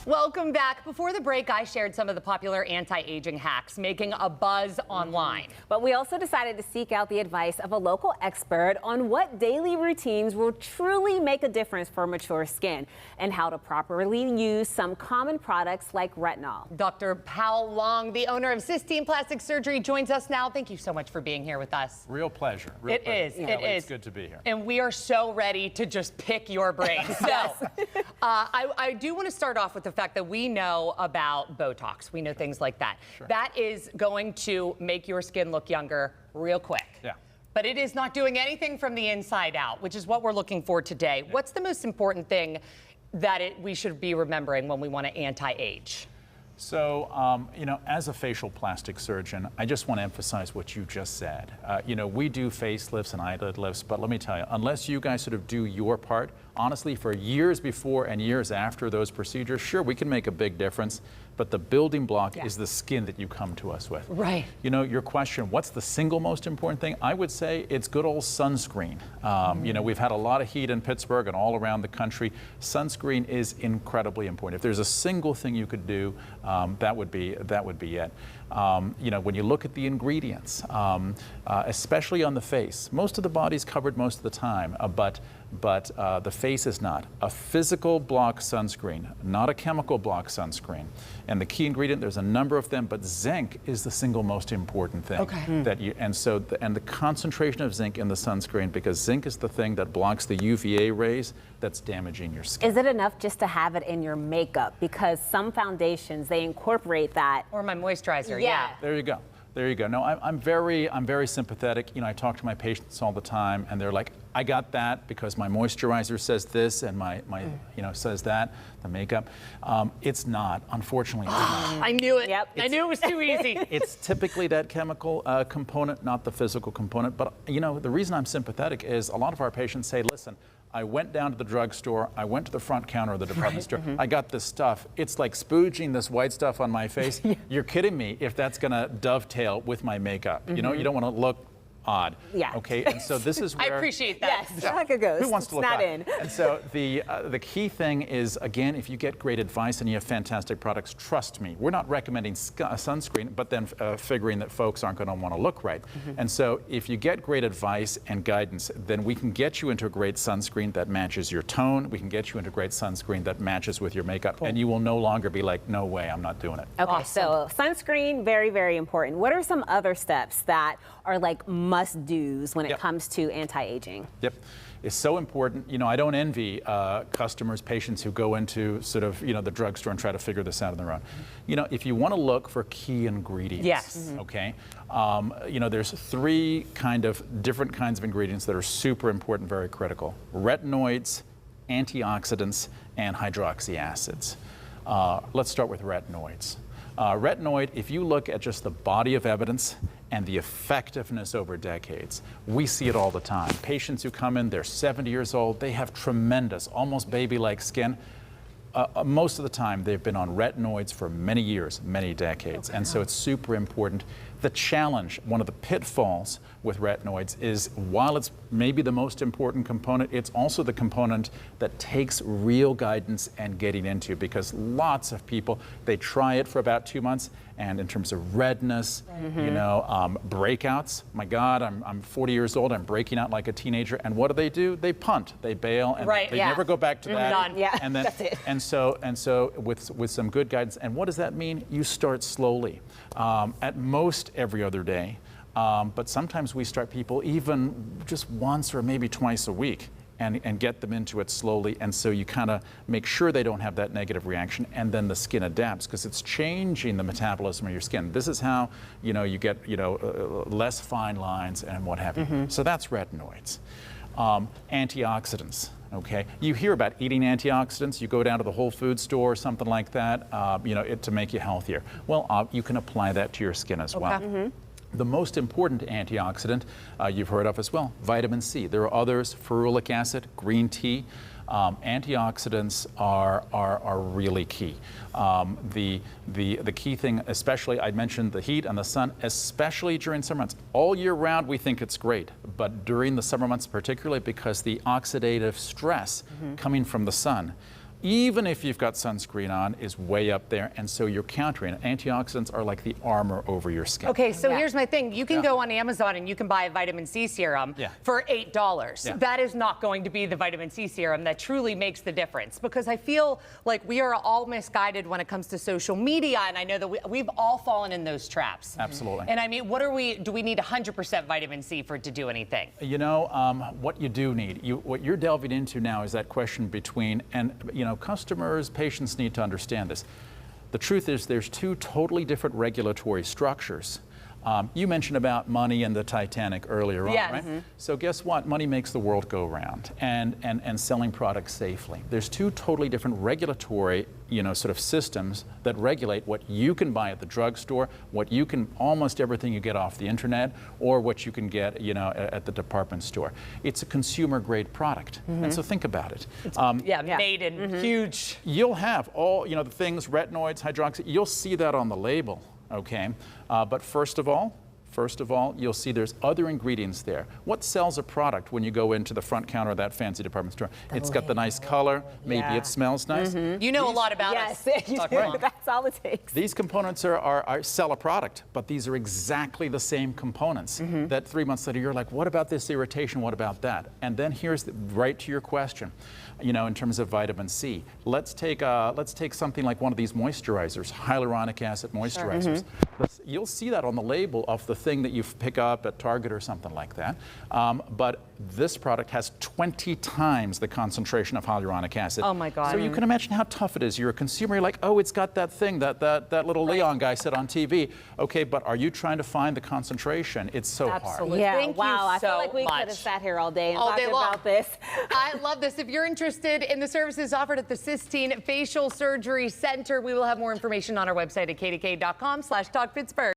Welcome back. Before the break, I shared some of the popular anti-aging hacks making a buzz online. But we also decided to seek out the advice of a local expert on what daily routines will truly make a difference for mature skin and how to properly use some common products like retinol. Dr. Leong, the owner of Sistine Plastic Surgery, joins us now. Thank you so much for being here with us. Real pleasure. It is. It's good to be here. And we are so ready to just pick your brain. So I do want to start off with the fact that we know about Botox. We know things like that. Sure. That is going to make your skin look younger real quick. Yeah. But it is not doing anything from the inside out, which is what we're looking for today. Yeah. What's the most important thing that we should be remembering when we want to anti-age? So, as a facial plastic surgeon, I just want to emphasize what you just said. We do facelifts and eyelid lifts, but let me tell you, unless you guys sort of do your part, honestly, for years before and years after those procedures, sure, we can make a big difference, but the building block is the skin that you come to us with. Right. Your question, what's the single most important thing? I would say it's good old sunscreen. We've had a lot of heat in Pittsburgh and all around the country. Sunscreen is incredibly important. If there's a single thing you could do, that would be it. When you look at the ingredients, especially on the face, most of the body's covered most of the time, but the face is not. A physical block sunscreen, not a chemical block sunscreen. And the key ingredient, there's a number of them, but zinc is the single most important thing. Okay. And the concentration of zinc in the sunscreen, because zinc is the thing that blocks the UVA rays that's damaging your skin. Is it enough just to have it in your makeup? Because some foundations, they incorporate that. Or my moisturizer, yeah. There you go. There you go. No, I'm very sympathetic. I talk to my patients all the time, and they're like, I got that because my moisturizer says this, and my says that. The makeup, it's not. Unfortunately, it's not. I knew it. Yep. I knew it was too easy. It's typically that chemical component, not the physical component. But the reason I'm sympathetic is a lot of our patients say, listen, I went down to the drugstore, I went to the front counter of the department store, I got this stuff. It's like spooging this white stuff on my face. You're kidding me if that's gonna dovetail with my makeup. You don't wanna look odd. Yeah. Okay, and so this is where... I appreciate that. Yes, like a ghost. Who wants to look not odd? in. And so the key thing is, again, if you get great advice and you have fantastic products, trust me, we're not recommending sunscreen, but then figuring that folks aren't gonna wanna look right. And so if you get great advice and guidance, then we can get you into a great sunscreen that matches your tone, we can get you into a great sunscreen that matches with your makeup, and you will no longer be like, no way, I'm not doing it. Okay, Awesome. so sunscreen, very, very important. What are some other steps that are like must-dos when it comes to anti-aging? Yep. It's so important. I don't envy customers, patients who go into sort of, the drugstore and try to figure this out on their own. If you want to look for key ingredients, okay, there's three different kinds of ingredients that are super important, very critical. Retinoids, antioxidants, and hydroxy acids. Let's start with retinoids. Retinoid, if you look at just the body of evidence and the effectiveness over decades, we see it all the time. Patients who come in, they're 70 years old, they have tremendous, almost baby-like skin. Most of the time, they've been on retinoids for many years, many decades, and so it's super important. The challenge, one of the pitfalls with retinoids is, while it's maybe the most important component, it's also the component that takes real guidance and getting into, because lots of people, they try it for about 2 months, and in terms of redness, breakouts, my God, I'm 40 years old, I'm breaking out like a teenager, and what do? They punt, they bail, and they never go back to that. Done. Yeah, and then, that's it. And so with some good guidance, and what does that mean? You start slowly, at most every other day, but sometimes we start people even just once or maybe twice a week, and get them into it slowly, and so you kind of make sure they don't have that negative reaction, and then the skin adapts, because it's changing the metabolism of your skin. This is how you get less fine lines and what have you. So that's retinoids. Antioxidants. Okay, you hear about eating antioxidants. You go down to the Whole Foods store or something like that, to make you healthier. Well, you can apply that to your skin as well. The most important antioxidant you've heard of as well, vitamin C. There are others, ferulic acid, green tea. Antioxidants are really key. The key thing, especially, I mentioned the heat and the sun, especially during summer months. All year round we think it's great, but during the summer months particularly, because the oxidative stress coming from the sun, even if you've got sunscreen on, is way up there, and so you're countering it. Antioxidants are like the armor over your skin. Okay, so here's my thing. You can go on Amazon and you can buy a vitamin C serum for $8. Yeah. That is not going to be the vitamin C serum that truly makes the difference, because I feel like we are all misguided when it comes to social media, and I know that we've all fallen in those traps. Absolutely. And I mean, do we need 100% vitamin C for it to do anything? You know, what you do need, what you're delving into now is that question between, and you know, customers, patients need to understand this. The truth is there's two totally different regulatory structures. You mentioned about money and the Titanic earlier on, right? So guess what? Money makes the world go round, and selling products safely. There's two totally different regulatory, you know, sort of systems that regulate what you can buy at the drugstore, what you can, almost everything you get off the internet, or what you can get, you know, at the department store. It's a consumer grade product, and so think about it. Made in huge. You'll have all, you know, the things, retinoids, hydroxy, you'll see that on the label. Okay, but first of all, you'll see there's other ingredients there. What sells a product when you go into the front counter of that fancy department store? It's got the nice color, maybe it smells nice. You know a lot about us. That's all it takes. These components are sell a product, but these are exactly the same components that 3 months later you're like, what about this irritation, what about that? And then here's right to your question, you know, in terms of vitamin C. Let's take something like one of these moisturizers, hyaluronic acid moisturizers. You'll see that on the label of the thing that you pick up at Target or something like that. But this product has 20 times the concentration of hyaluronic acid. Oh my God. So you can imagine how tough it is. You're a consumer, you're like, oh, it's got that thing that little Leong guy said on TV. Okay, but are you trying to find the concentration? It's so hard. Yeah, Thank you I feel so like we could have sat here all day and talked about this. I love this. If you're interested in the services offered at the Sistine Facial Surgery Center, we will have more information on our website at kdk.com/talkpittsburgh.